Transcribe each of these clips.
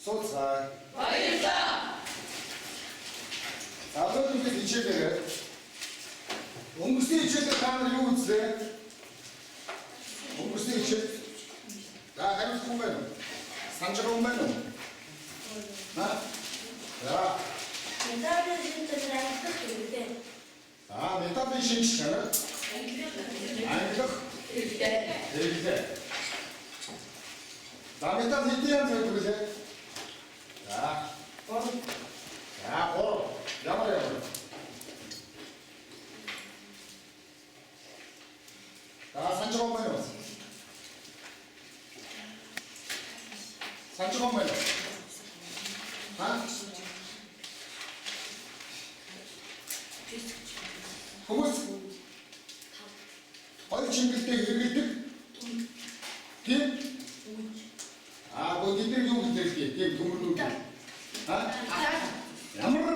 Сууцгаая. Баярлалаа. За одоо ингээд хичээлээ. Өнгөрсөн хичээлээр та нар юу үзлээ? Өнгөрсөн хичээл. За хариулт хүн байна уу? Санаж байгаа хүн байна уу? За. Металлын шинжилгээ ажиллах хэрэгтэй. Металлын шинж чанар. Англих. Хэрэгтэй. За металл хэдийн янз байдаг вэ? За. Ямар. санаж байгаа байна уу? Санаж байгаа байна уу? Хүмүүс хоёр чимгэлтэй хэрэглэдэг. Тийм. Бүгд энэ юу гэдэг вэ? Тийм төмөрнүүд. Ямар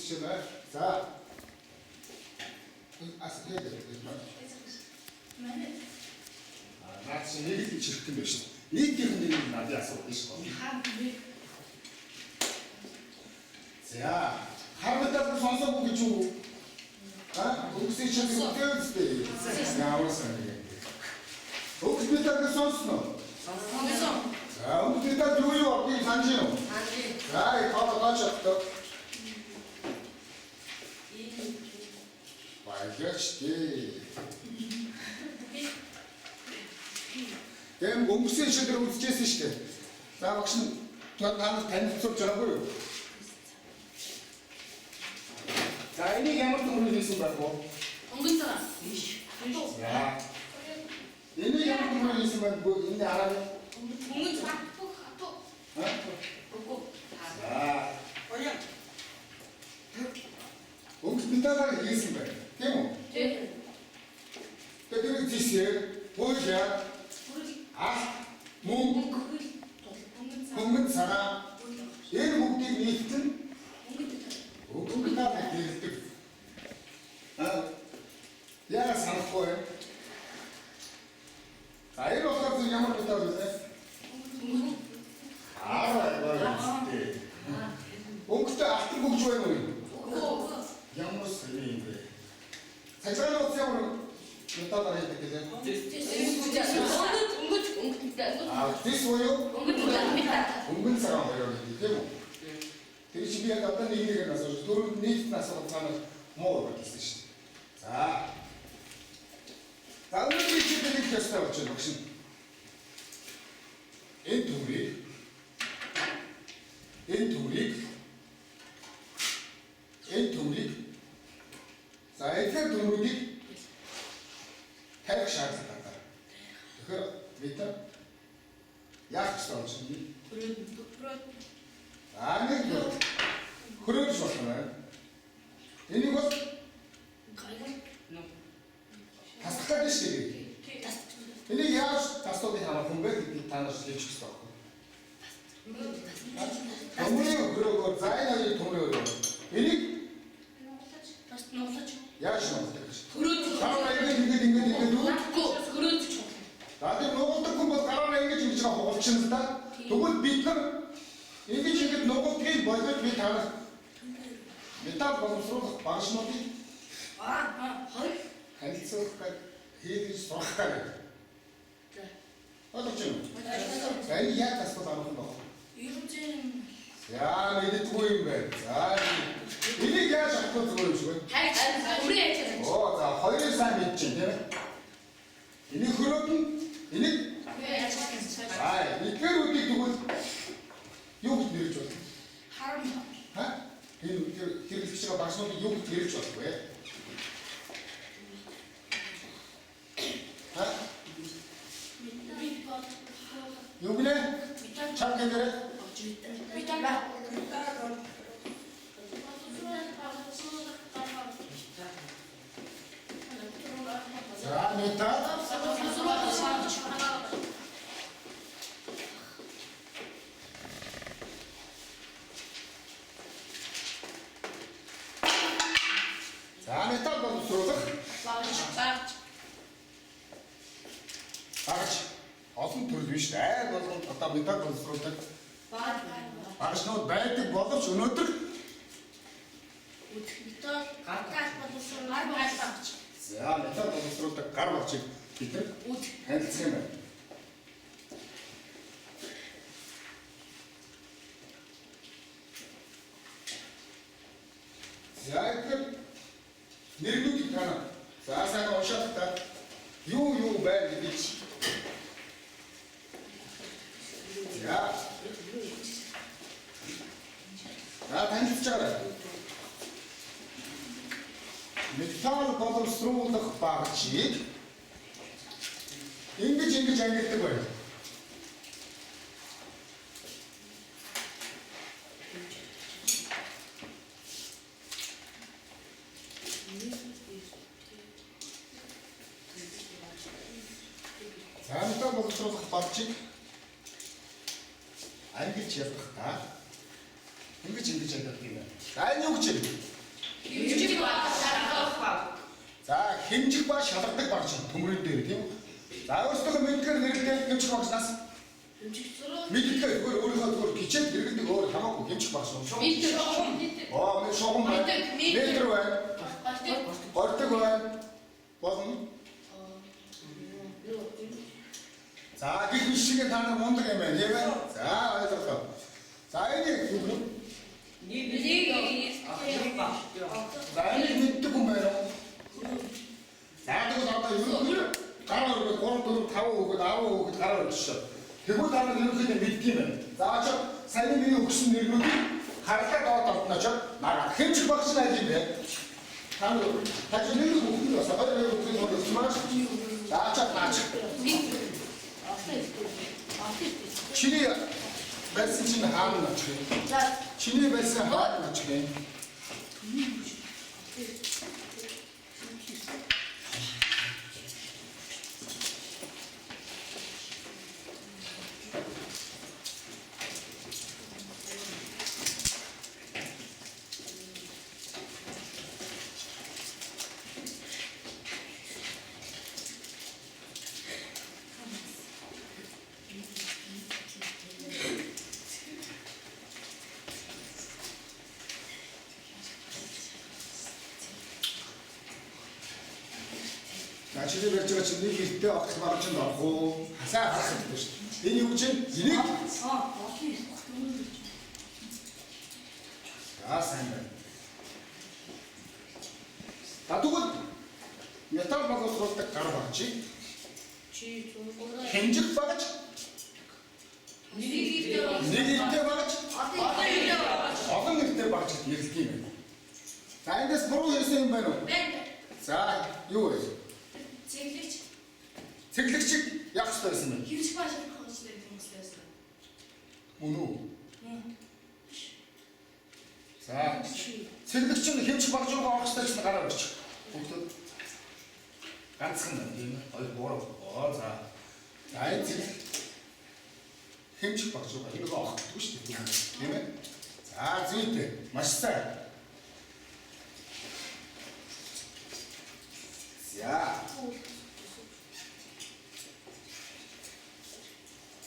үсэж байна. За. Наад чи нэг л ичрэх юм байна шүү. Нийтийнх нь нэг надад асуудаг шүү. За. Харматад сонсоогүй гэж юу? Үсэж чинь үстэй. Яавсан юм. Өксмитад сонсно. Өксмитад юу би санаж юм. За каачдаг. Баяжтэй. Тэм өнгөрсөн шилдэр үзчихсэн шүү дээ. За багш нь танаас танилцуулж байгаагүй юу? За энийг ямар төмөр хийсэн байх вэ? Өнгөн цагаан. Биш. За. Энийг ямар төмөр хийсэн байх вэ? Энэ хараа. Өнгөн цагаан. За. Өнгөс битагаар хийсэн байх. Тийм үү? Тийм. Тэгэхээр зисээ, бууя, мөнгөн цагаан. Энэ бүгдийг нийтэн өнгөн битагаар хийдэг. Яа санахгүй байна. Энэ болохоор ямар битагаар вэ? Өнгөтэй алтан бүгж байна уу? Ямар сони юм бэ? Цайцааны утас ямар металлаар хийдэг гэдэг. This буюу өнгөн цагаан хоёроо гэдэг тийм үү? Тэр чинь яг одоо нэг асууж дөрөв нийт асуух цаанаас муу байсан шүү дээ. За. Өнөөдөр чи нэг төстэй болж байна багш. Энэ төмрийг за эдгээр төмрүүдийг тавих шаардлагатай. Тэгэхээр бид яаж ч болж байна. Нэг хөрөөж байна. Энийг бол тасгах гэж шүү дээ. Энийг яаж тасдгийг хамаарх юм бэ гэдгийг та нар хэлж өгсөн байна. Төмрийн хөрөөгөө за энэ хоёрын төмрөөр энийг яаж нуугдах гэж. Гараараа ингэж Хөрөөж. За тэр нуугдах хүн бол гараараа ингэж хугалчихна та. Тэгвэл бид нар ингэж нуугдгийг болоод би танаас металл боловсруулах багшнуудыг харилцуулах хийж сурах гэдэг. Ойлгож байна уу? За энэ яг тасбал амарх юм байна. Яа мэддэггүй юм байна. За энийг яаж авах зүгээр юм шиг байна. За хоёрын сайн мэдэж байна тийм ээ. Энийг хөрөөд нь энийг эдгээр үдийг тэгвэл юу гэж нэрж байна? Энэ хэрэглэж байгаа багшнуудыг юу гэж нэрж болох вэ? Юу гэнэ? Чам гэнэ? За металл. За металл боловсруулах. төрөл биш дээ. Болгон одоо металл боловсруулдаг багшнууд байдаг боловч өнөөдөр металл гар боловсруулах Гар за металл боловсруулдаг гар багчийг бид нар танилцсан юм байна. За тэгэхээр нэрнүүдийг танаа. За сайн уншаад та юу байна гэж. За. Танилцж байгаа. Металл боловсруулах багчийг ингэж ангилдаг байна. За металл боловсруулах багчийг ангилж явахдаа ингэж ангилдаг юм байна. За энэ юу гэж вэ? Хэмжих ба шалгах баг. За хэмжих ба шалгадаг багч төмрөн дээр тийм үү? За өөрсдөө мэдгээр нэрлэдэг хэмжих багчнаас мэдгээр өөрийнхөө хичээл хэрэгдэг өөр хамаагүй хэмжих багч юм шүү. Метр шугам. Оо шугам байна. Метр байна. Гортог байна. Болно. За гих шиг та нар мундаг юм байна тийм ээ. За ойлголоо. За энийг за энийг мэддэг юм байна уу? За тэгвэл одоо юу гараа өргөд 3 4 5 хүүхэд 10 хүүхэд гараа өргөж. Тэгвэл та нар ерөнхийдөө мэддэг юм байна. За очоо сайн миний өгсөн нэрнүүдийг харлаа доод тавтнаач мараа хэмжих багч нь аль юм бэ? Та нар нэг хүүхэд бас хоёр хүүхэд болчихсон маш. За очоо наач. Чиний байсан чинь хаана нач вэ? Чиний байсан хаана нач вэ? Начны барьж байгаа чинь нэг ихтэй огт марж нь орох уу? Хасаа харах хэрэгтэй шүү дээ. Энэ юу чинь? Энийг сайн байна. Тэгвэл металл боловсруулдаг гар багчийг хэмжих багч нэг ихтэй багч олон ихтэй багч нэрлэдэг юм байна. За эндээс буруу хэлсэн юм байна уу? За юу вэ? Цэглэгч яах ёстой байсан бэ? Хэмжих ба шалгах хэрэгцээ юм байсан. Үнүү. За цэглэгч нь хэмжих багж руу орох ёстой ч гараа өрчих. Бүгд ганцхан байна тийм ээ. Хоёр буруу. За. За энэ цэглэг хэмжих багж руу энийг авахгүй шүү дээ тийм ээ. За зүйтэй. Маш сайн. За.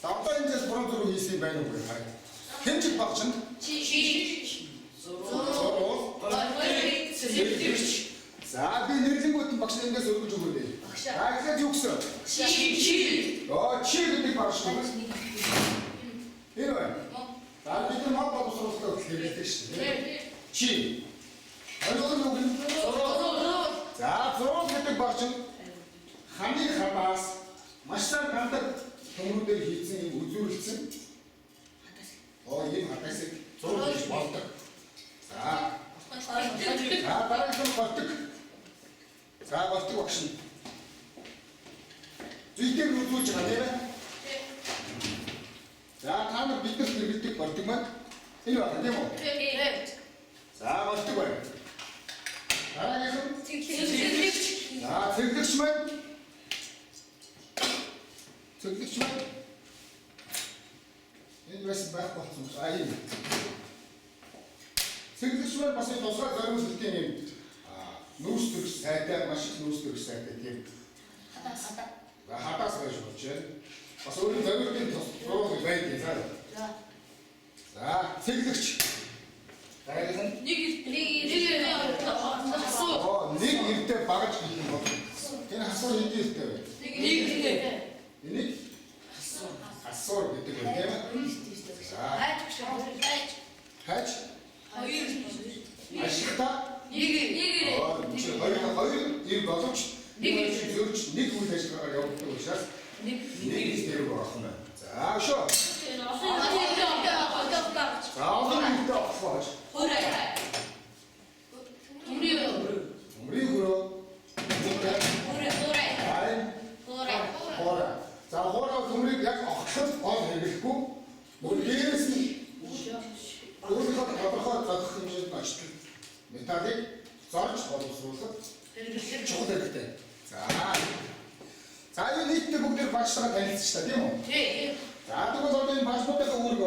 Давтаа энэ буруу зүрх хийсэн юм байна уу гэх. Хэмжих багчанд за би нэрлэнгүүт нь багш эндээс өргөж өгөөрэй. За ихлээр юу гэсэн? Чи гэдэг багш шүү. Энэ байна. За бид нар мод боловсруулалтад хэлдэг шүү дээ. Чи. Ойлгосон уу? За зураг гэдэг багш нь хамгийн хадаас маш сайн гандаг төмрүүдээр хийсэн юм үзүүлэлцэн. Ийм хадасыг зураг хийж болдог. За дараагийн болдог. За болдог багш нь. Зүйтэй үзүүлж байгаа нэрэ. За та нар биднэрт хэрэгдэг болдог маань энэ байна тийм үү? За болдог байна. Дараагийн цэглэгч. За цэглэгч маань энэ бас байх болсон. Энэ цэглэгч маань бас тусгай зориулалтын юм нүүрс төрөх сайтай маш их нүүрс төрөх сайтай тийм хадаас байж болж байна. Бас өөрийн зорилтын тусгай байдаг заа. За, цэглэгч. Дайрхан Нэг эрдээ багаж гэх юм бол. Энэ хасуур хэдий эрдээ вэ? Энийг хасуур гэдэг юм тийм ээ. За, хайч. Ашигта хоёр боловч зөрж нэг үйл ажиллагаагаар явуулдаг учраас нэг зэрэг болох юм байна. За өшөө. За олон үнэтэй авах. Умрийн хөрөө. Хоороо. За хоороо төмрийг яг огтлол гол хэрэглэхгүй. Мөн дээрээс нь өөрийнхөө тодорхой зодох хэмжээнд очдог металлыг зорж боловсруулах чухал хэрэгтэй. За юу нийтдээ бүгд багшлагаа танилцчихлаа тийм үү? За тэгвэл одоо энэ багшнуудынхаа үүрэг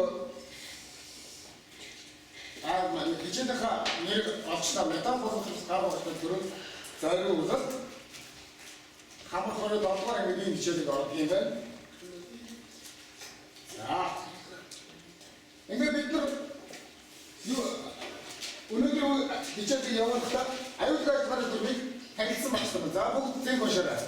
хичээлийнхаа нэр олчлаа металл боловсруулах гаргуулалтын төрөв зориулалт хамаг 27 дугаар ангидын хичээлийг ордог юм байна. За ингээд бид нар өнөөдөр хичээлийг явуулахдаа аюулгүй ажиллагааны төрөлийг танилцсан багшлаа. За бүгд зэн уншаарай.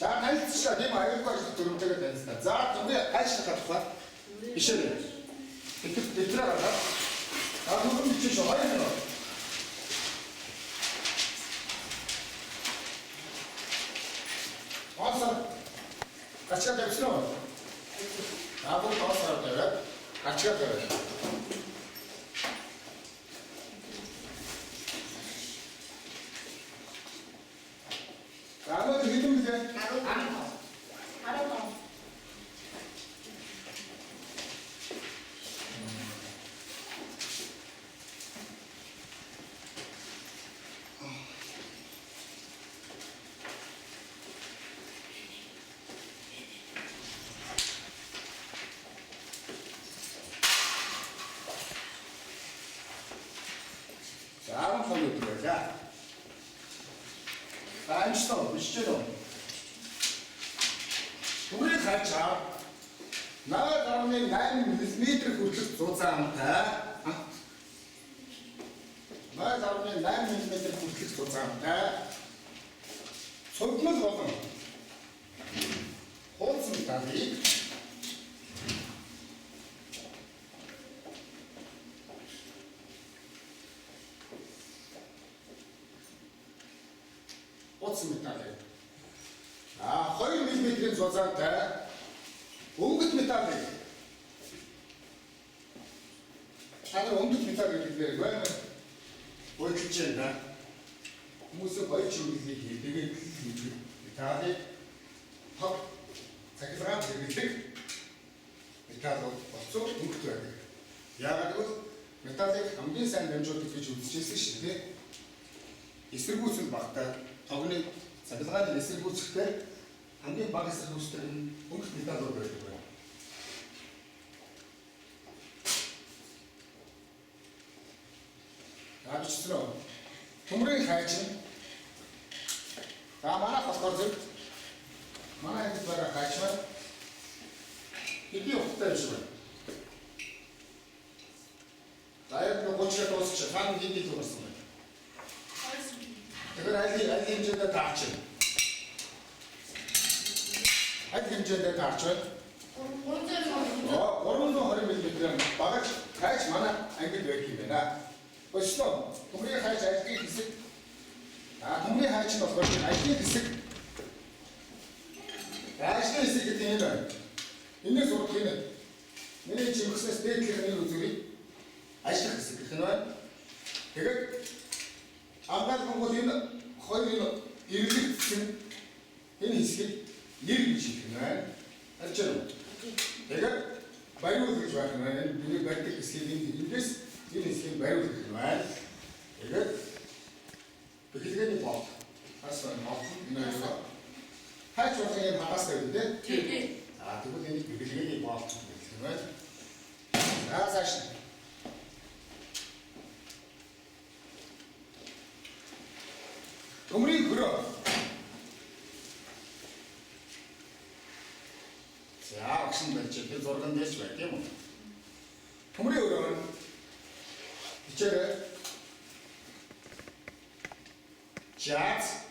За танилцчихлаа тийм аюулгүй ажил төрөмтэйгээ танилцлаа. За түнгээ хайшлах тухай бишээ. Дэвтрээ гаргаад. За нүгэн бичиж хоёр юм. Асар гачгаа тавьчихсан уу? Наагур тоосоор тавиад гачгаа тавиад. Ааба хэдэн бэ? 15. За, хамт өгөөч. Einstein, bestimmt. Түрээ хачаа. Наад орны 8 м хүртэл зузаантай. Наад орны 8 м хүртэл зузаантай. Цогмол болон хооцсон талыг What's металл? 2 мм-ийн зузаантай өнгөт металл. Чанар өнгөт металл гэдэг нь бодлож байна. Хүмүүс баяж үлдгийг хийдэг металлыг тав цаглаад хэрэглэдэг металл болцоо өнгөт байдаг. Яагаад гэвэл металлыг хамгийн сайн дамжуулдаг гэж үзчихсэн шүү дээ. Эсэргүүцэл багтаа тогны цахилгааны эсэргүүцэлтэй хамгийн бага эсэргүүцэлтэй өнгөт металлууд байдаг байна. Авчихсан уу? Төмрийн хайч. За манай болохоор зөв манай хэд байгаа хайч байна. Хэдий ухтай биш байна. За яг нэг 30-аад дуусчих. Хаан хэдий дууссан байна. Тэгэхээр аль хэмжээндээ таарч байна. Аль хэмжээндээ таарч байна. 320 мм багаж хайч манай ангид байх юм байна. Өчнөө төмрийн хайч ажлын хэсэг. Төмрийн хайч нь болохоор ажлын хэсэг. Ажлын хэсэг гэдэг юм байна. Энэс урд хийнэ. Миний чимгснээс дээдлэх нь үзүүрий. ажиглах хэсэг гэх нь байна. Тэгээд ангаалгын бол энэ хоёр эрлэгдсэн энэ хэсгийг нэр гэж хэлэх юм байна. Харж байна уу? Тэгээд бариул гэж байна. Энэ бидний барьдаг хэсгийг эндээс энэ хэсгийг бариул гэх юм байна. Тэгээд бэлгэний бод. Асаа бод энэ юу? Хайч болон юм хагастай үү те? Тийм. За тэгвэл энэ бэлгэний бод гэх юм байна. Зааш. Төмрийн хөрөө. За агшин байж тэр зурган дээрч бай тийм үү? Төмрийн хөрөө нь хичээрээ чац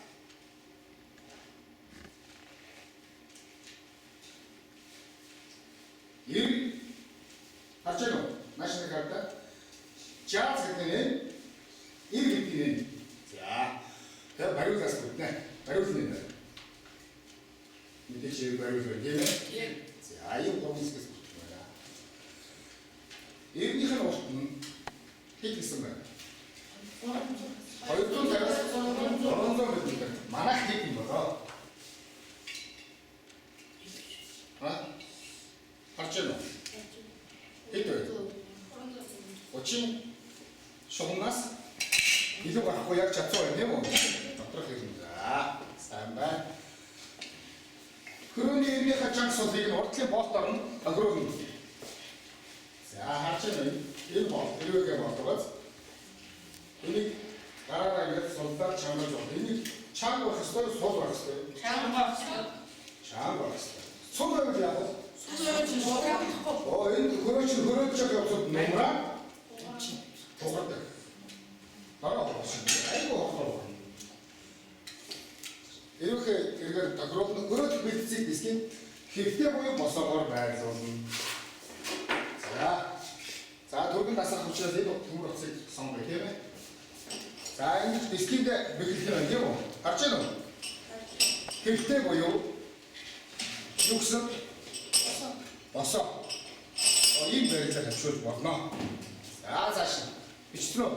харж байна уу? Наашны карта. Чац гэдэг нь гэдэг нь. За тэгээ бариулаас бүтнэ. Бариулны нэ. Мэдээж бариул тийм ээ. За аюу гомсгээс бүтнэ байна. Ирнийх нь урт нь хэд гэсэн байна? 250-аас 300 мм. Манайх хэд юм болоо? Харж байна уу? Хэд вэ? 30 шугамнаас илүү гарахгүй яг чадсан байх тийм үү? Доторх юм. За, сайн байна. Хөрөөний ирнийхээ чанга суулыг нь урдлын болтоор нь өнгөрөөлнө. За, харж байна. Энэ бол тэрвэгээ болтогоос. Энийг дараагаар ингээд сулдаар чангаж байна. Энийг чанга байх ёстой, сул байх ёстой. Чанга байх ёстой. Чанга байх ёстой. Сул байх яах вэ? Сул энэ хөрөөч явцад нумраа тугардаг. Дараа хоолсон. Айгу хоолсон. Эрүүхээр тохируулна хөрөөч бэлтцийг бисгийн хэрэгтэй буюу босоогоор байрлуулна. За түргэн дасах учраас энэ төмөр утсыг сонгоё тийм ээ. За энэ бисгинд бэлтгэх юм тийм үү? Харж байна уу? Хэрэгтэй буюу юу гэсэн? Босоо. Ийм байдлаар хавчуулж болно. За зааш. Бичтрөө.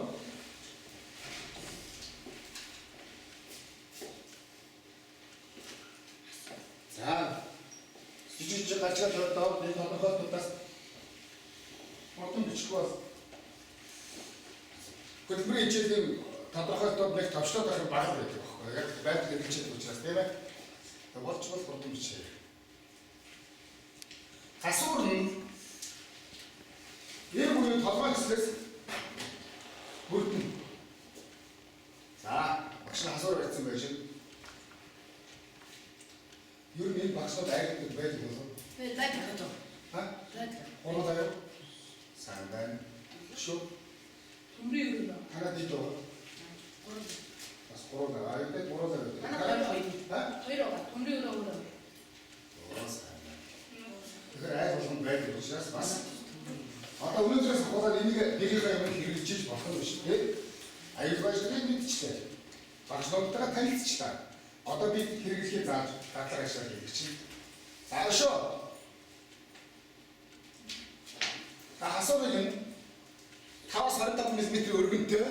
За. Жижиг гачаад доод энэ тодорхой тутаас модон бичихгүй бол хөдөлмөрийн хичээлийн тодорхойлолтод нэг товчлоод байх бага байдаг байхгүй яг байдлаар хичээлдэг учраас тийм ээ. Тэгээд болчвол модон бичээ. Хасуур нь энэ бүхэн толгой хэслээс бүрдэн. За, багш нь хасуур барьсан байж шин. Юу нэг багшд айдаг байдаг болов? байдаг гэдэг. Ха? Байдаг. Гурав даяа. Сайн байна. Шүү. Төмрийн өрөө. Танад дito. Бас гурав даяа. Айдаг гурав даяа. Танад хоёр. Ха? Хоёр байгаа. Төмрийн өрөө. Оо сайн байна. Тэгэхээр айл болгонд байдаг учраас бас одоо өнөөдрөөс хаваад энийг дэрийнхээ юм хэрэгжиж болох юм биш үү? Аюул байшлагыг мэдчихлээ. Багшлуудтайгаа танилцчихлаа. Одоо бид хэрэглэхийг зааж дадлага ашиглаж хийх чинь. За шүү. Хасуурыг нь 5-25 мм өргөнтэй.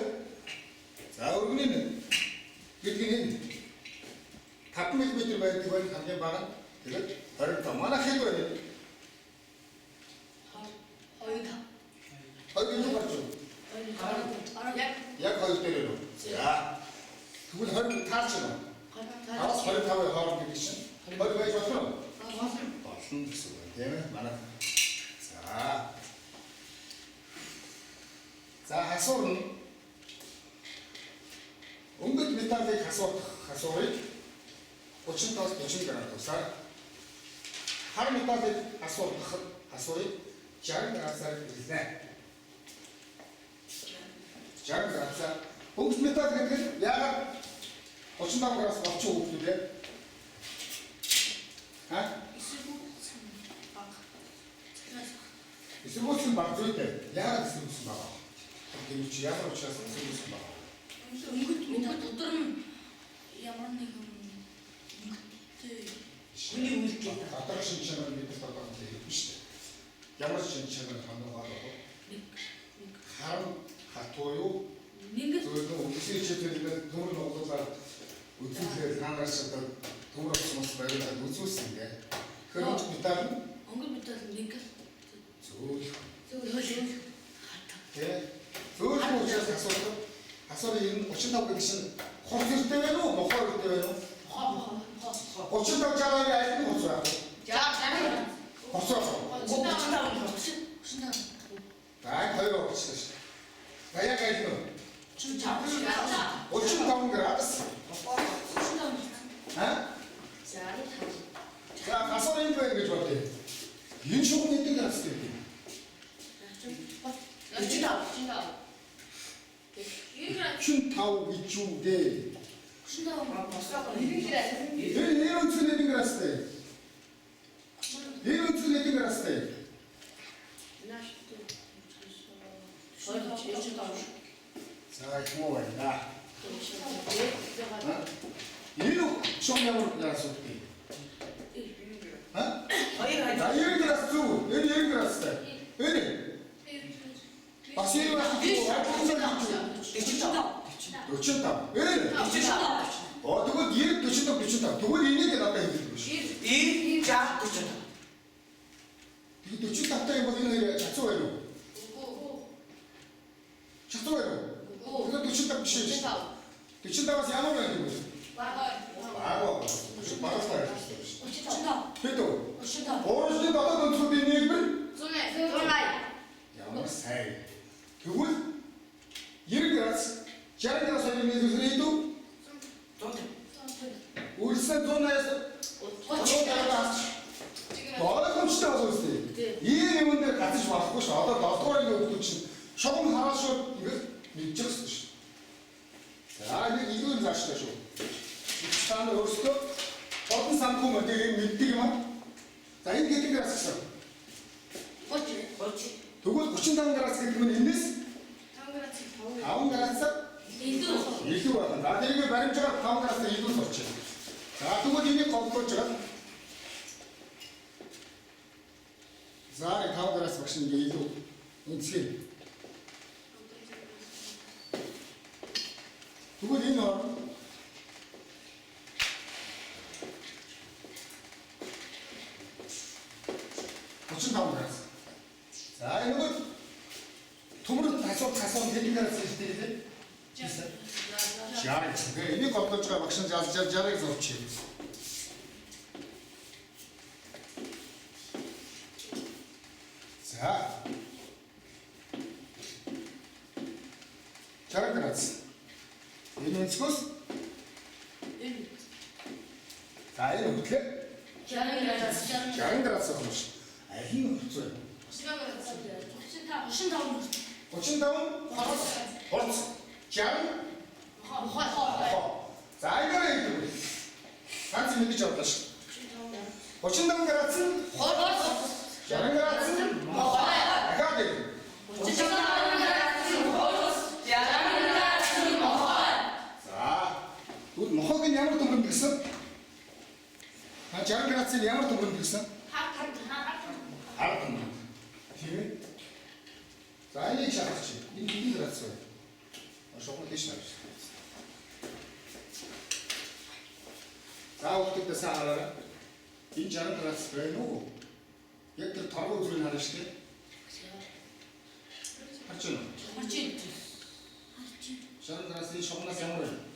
За өргөний нь гэдгийг 5 мм байдаг бол хамгийн бага нь тэгээд 25 манай хэд байна? 2 юу гарч байна? Яг 2 дээр үү? За. Тэгвэл 20 таарч байна. 5-25-ийн хооронд гэдэг чинь 20 байж болно уу? Болно гэсэн үг тийм ээ. Манай. За хасуур нь өнгөт металлыг хасуурыг 35-40 грамм тусаар хар металлыг хасуурыг 60 градусаар хэлнэ. 60 градусаар өнгөт металл гэдэг нь яагаад 35 градус болчих уу гэдэг вэ? Ха? Эсвэлсэн баг зүйтэй. Яагаад эсвэлсэн баг? Гэвч яагаад учраас эсвэлсэн баг? Өнгөт металл дотор нь ямар нэгэн өнгөтэй хүний үйлдэл гадар шин чанар гэдэг тодорхой хэлбэл шүү дээ. Ямар шин чанар хандгаа болов? харам хатуу Нэг зөвхөн үсгийчдэрийн төмөр нуглуулаад үзүүлээд таанаас одоо төмөр усмас байгаад үзүүлсэн гээ. Тэгэхээр металл онгор металл нэг зөөл зөөл тий зөөл учраас асуулт энэ 35 гэж шин хол хэрэгтэй байна уу мохор хэрэгтэй байна уу? 35 жарганы аль нь хоцроо? Хоцроо. Так хоёр очихсан шүү. Гаяа гайд нь 35 градус. 아? 자, 가서 있는 거야, 이거 좋대. 인쇼는 있던 게 났을 때. 춘타오 위주대. 이런 춘 있던 게 났을 때. 이런 춘 있던 게 났을 때. 자, 고마워요. 이로 성명을 나왔을 때. 어? 나 이런 게 났어. 이런 게 났을 때. 이런. 박수 이름 났어. 놓친다. 이런. 누구 이름 놓친다. 누구 있는 게 낫다 이게. 이게 놓친다. 때 뭐는 작성해요. 작성해요. 이거 놓친다 비시. 놓친다고 해서 양호를 해야 되고. 과거. 말았다. 그래도 어르신이 나도 소비 얘기를 양호 사이. 그분 이렇게 알았어. 잘 들어서 이름이 그래도 울산 전화에서 너가 좀 진짜 와서 있어. 이 내용들 같이 왔고 저도 나도라고 그렇지. 조금 하나씩 이거 밀적스. 자, 이거 자시다쇼. 산 어스도 어떤 상품을 되게 밀티기만. 자, 이게 되게 왔어. 누구 고친다는 거라서 그러면 있는? 다음 거라서 일도 왔다. 나들이 말임처럼 다음 거라서 일도 썼지. 자, 누구 뒤에 컴퓨터처럼. 자, 다음 거라서 확실히 일도 인치. 누구 뒤에 너? 고친다는 거라서. 자, 이거 도무로 다소 되는 거라서 이제 잘했어. 그래, 이미 컴퓨터가 막상 잘해서 없지. 자, 잘 그랬어. 이는 스코스. 자, 이는 어떻게? 잘 그랬어, 그렇지. 아, 힘은 없어요. 고친다운? 벌써. 잘? 자, 이거는 이거. 단지 믿기 좋다. 고친다운 거라지? 잘한 거라지? 내가 돼. 자, 뭐하긴 양으로 또 그랬어? 아, 잘한 거라지 양으로 또 그랬어? 알았던 거. 뒤에? 자, 이게 시작했지. 이게 들었어요. 조금 더 시작했어. 자, 어떻게 생각하라? 이 잘한 거라서 왜 누구? 얘들 바로 들은 하나씩 할줄. 잘한 거라서 이 조금 더 생각을.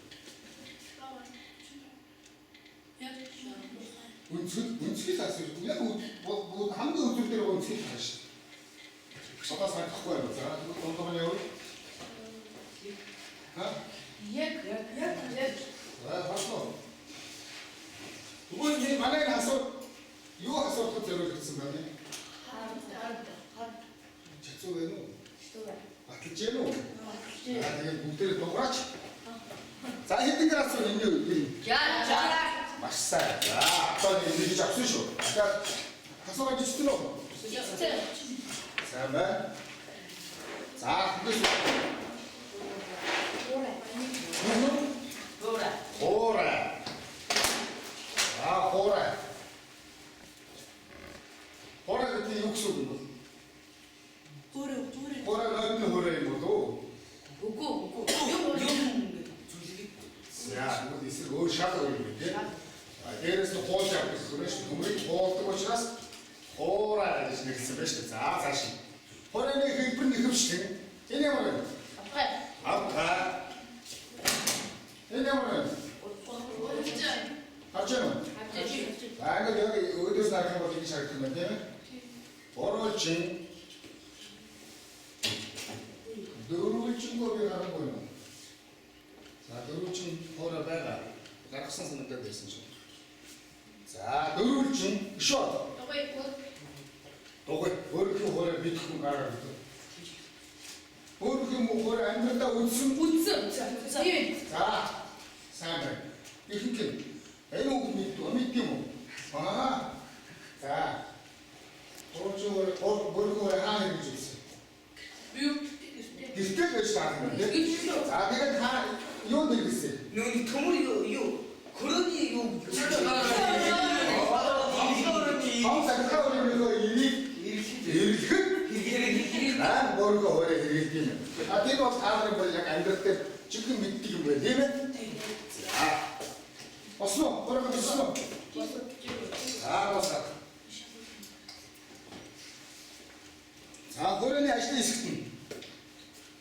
운수기 샀어요. 그냥 뭐 한도 운수 때로 운수기 샀어. 서가 살 갖고 와요. 자, 이거 잠깐만요. 어? 아, 봤어. 이번 이제 만약에 가서 이거 가서 또 제로 그랬으면 책소에는 맞겠지요? 아, 내가 목대를 또 그렇지. 자, 힘든 거라서 이제 맛있어. 자, 아빠 이제 잡수쇼. 아까 가서 가지 시들어. 자, 뭐? 자, 그것이. 호라. 아, 호라. 호라 그때 육수. 호라 넣으면 그렇지. 자, 다시. 호랑이 그 이쁜 느낌씩. 얘네 뭐래? 아빠. 얘네 뭐래? 갑자는. 아, 이거 여기 어디서 나가는 거 되게 잘 듣는데. 옳지. 너울증 거에 가는 거는. 자, 너울증 보러다가 낙선선을 때도 있으죠. 자, 너울증 숏. 또그 머리 호래 밑으로 가라. 머리 뭐 호래 안 된다 웃음. 자, 사람들 이렇게 애놓고 밑도 밑도 뭐. 자, 오른쪽으로 머리 호래 하나 해주지. 비슷하게 것이 하는 건데. 자, 내가 다 이혼들 있어. 너희 터물이 요 그러니 요 항상 타오르는 거 난 모르고 오래 이랬기는. 아, 대박 사람을 뭐 약간 안 그때 지금 밑에 뭐 되면. 자, 왔어. 뭐라고 했어? 자, 왔어. 자, 호련이 아시다 있을게.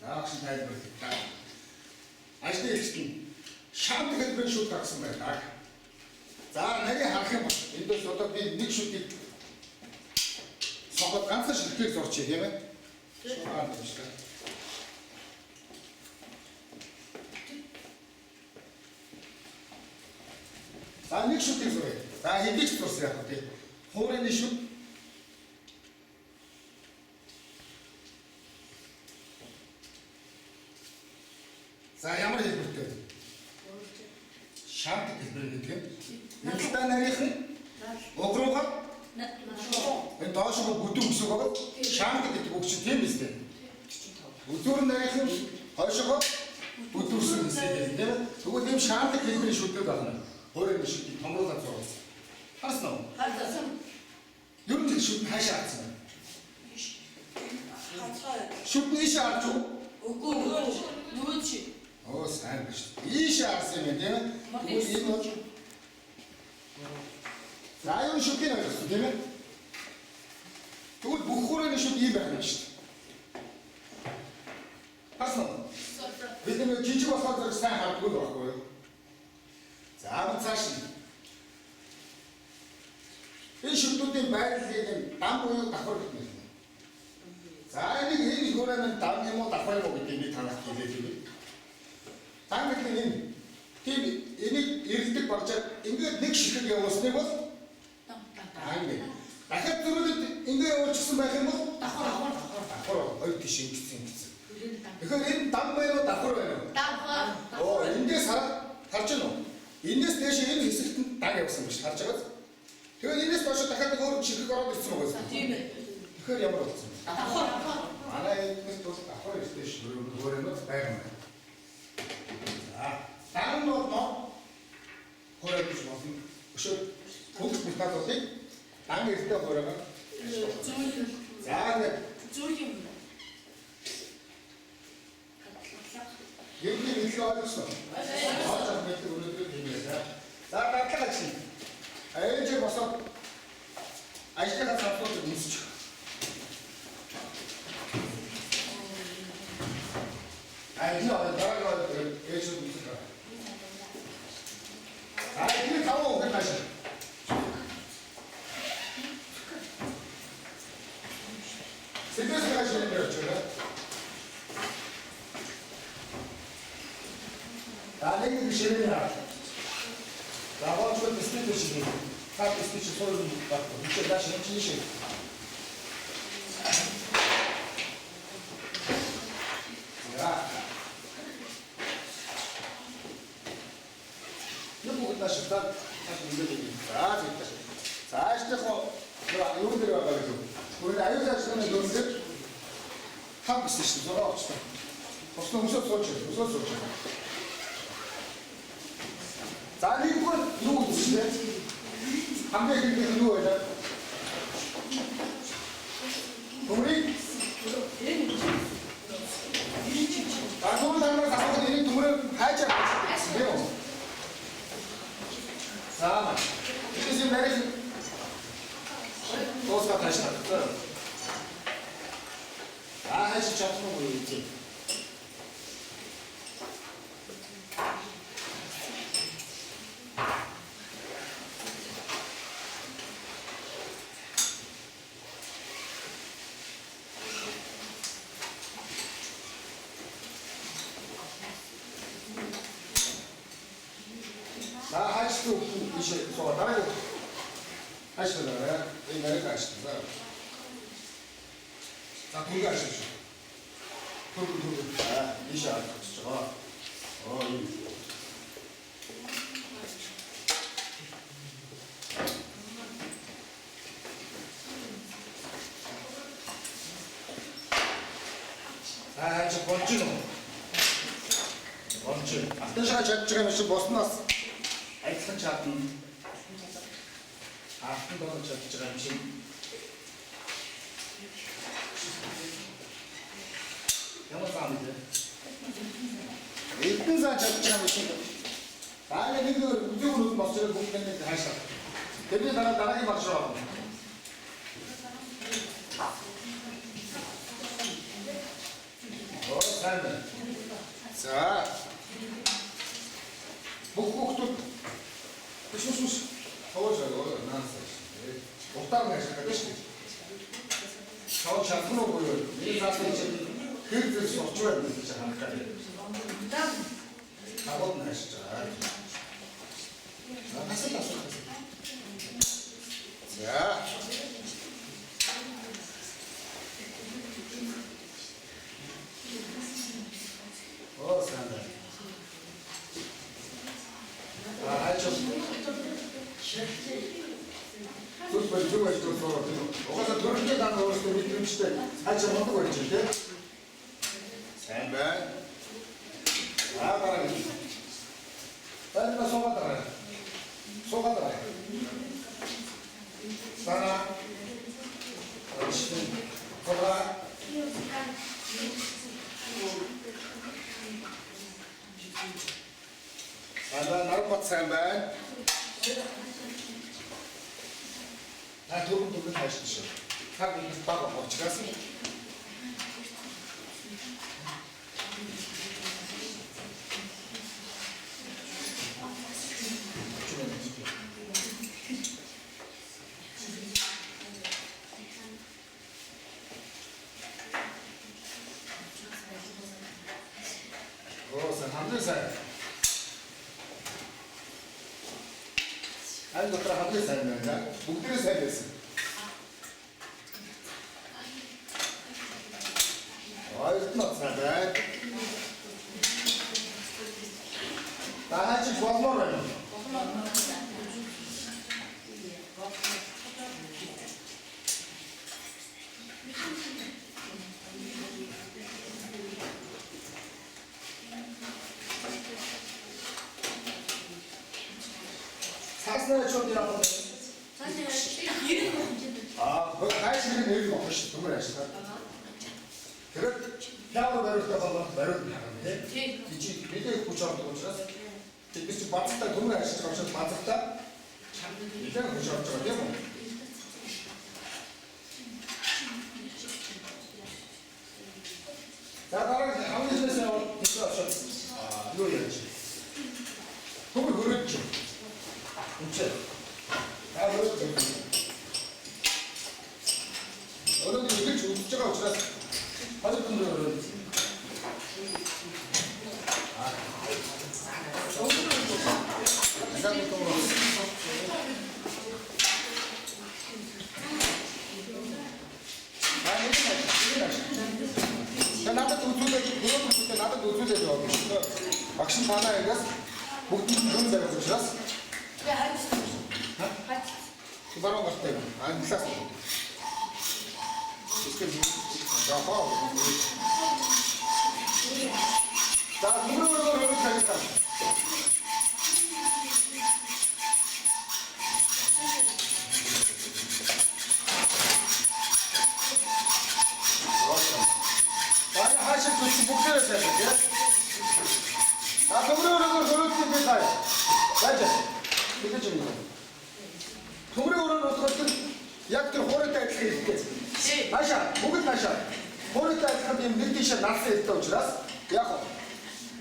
자, 혹시 다 해보겠다. 아시다 있을게. 샴푸 해주면 슛 같습니다. 자, 내가 하게 봐. 인도에서 어떻게 닉슈티 소금 간사실 이렇게 zor치 되면 소금 안 됩시다. 자, 닉슈티 소리. 자, 이 닉슈티 소리야. 호래 닉슈. 자, 야무리 해볼게. 샴푸 해볼게. 일단 내리는 어그로가 эн доошоо бүдүүн гэсэн байгаа шаанг гэдэг үг чинь тийм биз дээ. Өдөр нарийнхан хойшоо бүдүүрсэн гэсэн тийм. Тэгвэл тийм шаанг хэлбэрийн шүлдэг байна. Хоорын шүлдэг томруулаад зурсан. Харсан уу? Харсан. Юу нэг шүлд хаашаа атсан. Шүлд ийшээ авч уу? Үгүй нөгөө чи. Оо сайн байна шүү. Ийшээ авсан юм тийм. Тэгвэл энэ бол зааюун шүлдийн ойлгосон тийм ээ. Тэгвэл бүх хүрээний шүд ийм байх юм шүү дээ. Харсан уу? Бид нэг жижиг болохоор зэрэг сайн хардгүй байхгүй юу? За, цааш нь. Энэ шүдүүдийн байрлалыг дан буюу давхар гэдэг юм. За, энэ хүрээний дан юм уу давхар юм уу гэдэг би танаас хэлээд өгье. Дан гэдэг нь энэ. Тийм энийг ирэлдэг багчаад ингээд нэг ширхэг явуулсныг бол дан. Дахиад зөрүүлээд ингэ явуулчихсан байх юм бол давхар хоёр тийш ингэсэн. Тэгэхээр энэ дан байна уу давхар байна уу? Давхар. Оо, эндээс харж байна уу? Эндээс дээш энэ хэсэгт нь дан явсан биш харж байгаа. Тэгэхээр энэс доош дахиад нэг өөр ширхэг ороод ирсэн байгаа юм. Тийм ээ. Тэгэхээр ямар болсон? Давхар. Манай энэс доош давхар ирсэн шүү. Өөр юм байна. За, дан нь бол хөрөө биш болсон. Өшөө бүгд бүтээдэг. 당 있을 때 뭐라고? 자, 여기 밑에 와줬어. 맞아, 밑에 오늘도 되면서. 자, 같이. 이제 벌써 아시다가 잡고도 무시죠. 이제 나라가 예수 무시까. 이게 가고 끝나시. 집에서 가시는 거예요, 제가. 나는 싫으냐. 나와서 비슷한 것이니, 다 비슷한 소리를 받고, 이제 다시는 진실. 자, 이거 다시 딱 다시 문제입니다. 자, 이제 여기 들어가가지고. 우리 아유자 시간에 넣는데 하고 있으시죠? 없죠. 없어 웃었죠. 자, 이건 누구 있으시대? 한 명 이렇게 누워야 돼. 우리 방송을 담는 사람은 이 두물을 하지 않으시대요. 자, 이제 지금 내리시. 도스가 다시 나왔어요. 하실 작품 보이지? 나 하시도 이시 소가 다르고 하시더라. 이 내가 하시더라. 자, 공개 하십시오. 자, 이시 하십시오. 이. 저 번쯤. 어떤 시간 제가 몇 못 났어. 아이 선치 않던. 거는 제가 지금. 영어 싸움인데. 일등 사 제가 몇 시. 나는 그 우주로 맞추는 공부했는데 하시다. 대비 나라에 맞추라고. 살면. 자, 목도 수수 더워져요. 나왔어. 목다운 게 잠깐 끝이. 저 작품으로 보여. 이 사람이 지금 그 속초에 있는 거 잠깐. 작업 날씨죠. 했었다. 자. 산다. 알죠. тут подумай, что у вас отвержение данного, что не прочитать. А чем он говорит, да? Сэмбэ. Параги. Параги согатрай. Согатрай. Сана. Сога. 나를 받삼바. 나 두분 다 하십시오. 하고 바로 같이 가서. 아니, 너 따라 한국에 살면 나 목들에 살겠어. 아이, 끝났어. 나 한치 좋아서 먹어요. 사스나의 추억이라고 하는데. 거기 가시는 내용이 훨씬 더 그래. 그래, 향으로 매를 때 가면 매를 하는데. 이치 밑에 고추하고 고추라서. 이치 맛있다 동네 아시죠? 맛있다. 이제 고추하고 되고. 자, 나랑 아무 데서요. 됐어. 이거 해야지. 그걸 그랬죠. 그치? 다 그렇지. 어른들이 이게 죽자가 어쩌라. 가족분들은 그런지. 나도 노출되죠. 나도 노출되죠. 막심 하나에 목숨 그런 데가 그렇지라서. 바로 갔을 때, 안 비쌌어. 자, 무릎을 이렇게 하겠다. 많이 하실 수 목표를 세야 돼. 자, 무릎을 이렇게 해서 맞아. 이게 좀 동물의 오른 어떻게 약들 호를 때 이렇게 다시야 목은 다시야 Хуулийн ажиллахад юм нэг тийшээ нарсан хэлтэй учраас яг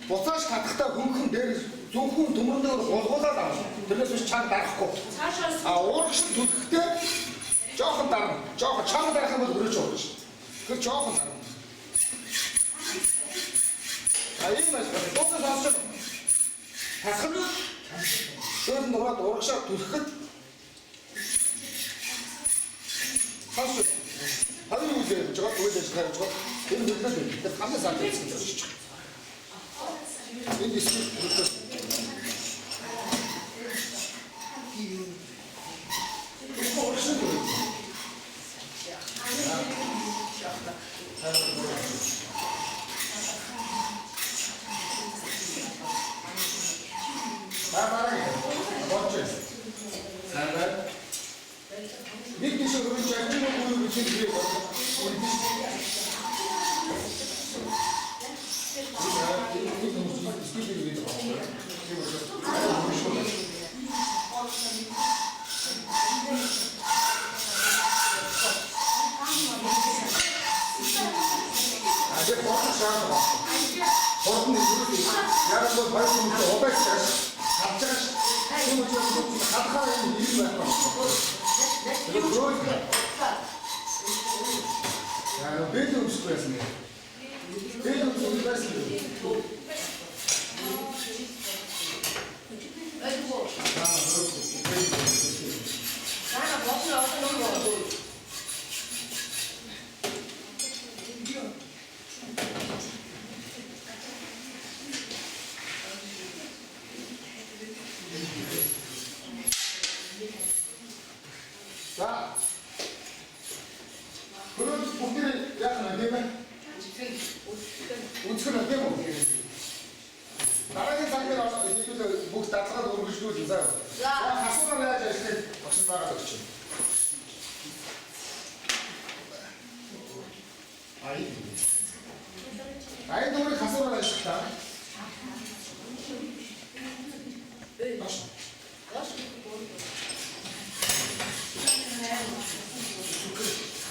буцааж татахтаа хөнгөн дээр зөвхөн төмөрнөөр голгуулаад авна. Тэрнээс биш чанга дарахгүй. Цаашаас А уурагш түлхэхдээ жоохон дарна. Жоохон чанга дарах юм бол өрөөж явах шүү. Тэр жоохон дарна. А ийм маш байна. Дуусах авсан. Хасах нь дөөрн дураад урагшаа түлхэхэд хас. Хавь юу гэж жоо үйлдэж гарч байгаа. Энэ бүлээл байна. Тэр хамаа сар гэсэн юм шиг. Энэ диск бүлээл. Нэг тийш өрөж ажиг уу гэж хэлээ. Ажиг бодлоо шаардлага. Бодлоо яг бол баян юм удаач авчаач. Энэ үеийн хатхаа юм ийм байна. Я бедом сквозь. Бедом сквозь. За. 그런 복들이 약간 되면 우측은 되고 나라의 상태로 이제 목 따뜻하게 오르시고 진짜 자 가슴을 해야지 이렇게 박수 나가도 그렇죠 아이도 우리 가슴을 해야 싶다 박수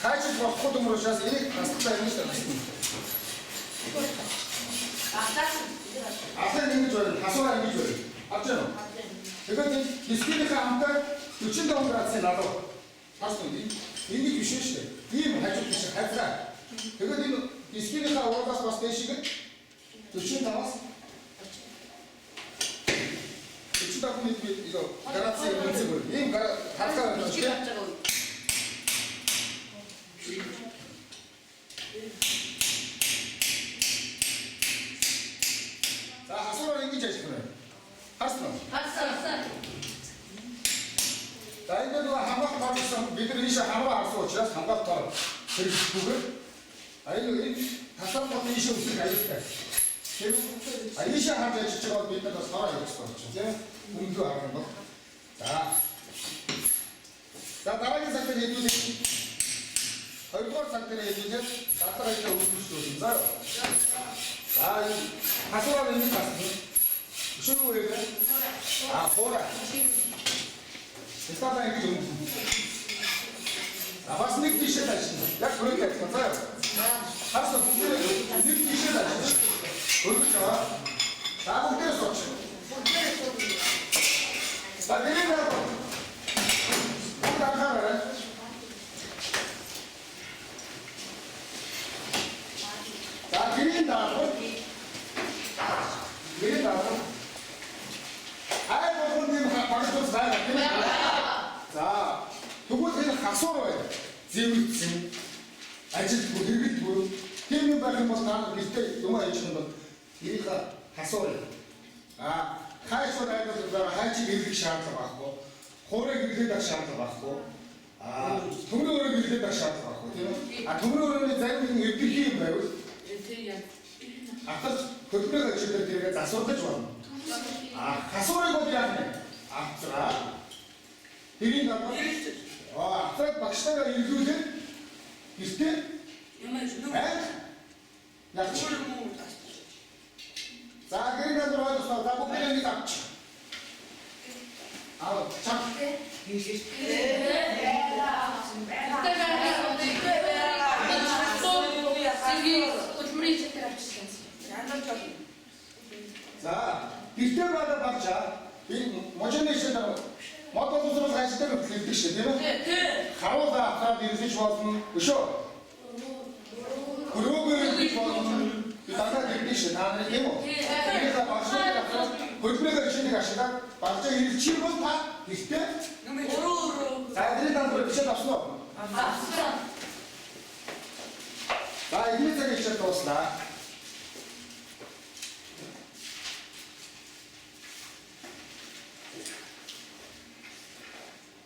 같이 막 코동으로 셔서 이 가슴다 이런 거 앞에 있는 게 좋아요. 다소가 있는 게 좋아요. 앞전은. 이건 디스크니까 함께 유친동 같이 나도 할수 있는 이게 주시시대. 이게 해줄 수 있어. 할수라. 이건 디스크니까 오가서 봤을 때 시간 유친 나왔어. 유치다 보니 이거 가라치 연습을 이 가라치가 어떻게? 자, 하소라 인기제 시그네. 하소라. 자, 이거도 한박 받았어. 미들 이시 한박 알수 지라서 한박 받아. 저기 북을. 아니, 다섯 번 이시 없으니까 이렇게. 아, 이시 한테 지쳐가 밑에다 살아야 됐어. 이제 공부 하는 거. 자, 나라의 상태를 해주지. 얼굴 상태를 해주지. 나타나 있다 웃을 수도 있어요. 아, 이 하소라는 의미 같습니다. 무슨 왜 그래? 아, 보라. 일단은 이게 좀. 아마 스닉 디시다 시. 약 그렇게 했었어요. 하소 국대를 스닉 디시다 시. 그렇죠. 나 국대를 썼죠. 나 내리라고. 나가라. 자, 드린다고. 아이고, 본님 박수 잘. 자, 그곳에는 각서로 해. 재밌지. 아직 뭐 이렇게 뭐 게임 받는 거 나는 그때 영화 해주는 거 이리가 각서로 해. 아, 하이소 나이도 그다음 하이치 이렇게 시작하고 왔고, 고래 이렇게 다 시작하고 왔고, 아, 동료를 이렇게 다 시작하고 왔고, 아, 동료는 자기는 이렇게 힘 봐요. 아까 그때가 지금 내가 나서가 좋아. 아, 가소를 거기 하네. 앞서라. 드린다. 앞서 박시다가 일주일 비슷해? 에? 약치. 자, 그러니까 들어와서 나보고 그냥 딱. 아, 참. хөдөлмөрийн хичээлээр авчихсан. янзлж байна. За, битэр бада багчаа. Би можны шилдэг мод боловсруулах ажилтнаар хэлдэг шүү, тийм ээ? Тий. Харуула аваад ирсэж болно. Өшөө. Хөрөөгөө ирсэж болно. Би дандаа хэлдэг шүү. Та нар тийм үү? Тэгээд багшаа хөлбөрөөр шинийг ашиглаад багшаа ирчих бол та гэхдээ Өрөө. за эдний дампур бичээд авсан уу? Авсан. За эдний цаг хичээл дууслаа.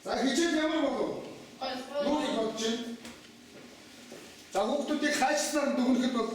За хичээл ямар болов? Юу бодож байна? За хүүхдүүдийг хайчснаар дүгнэхэд бол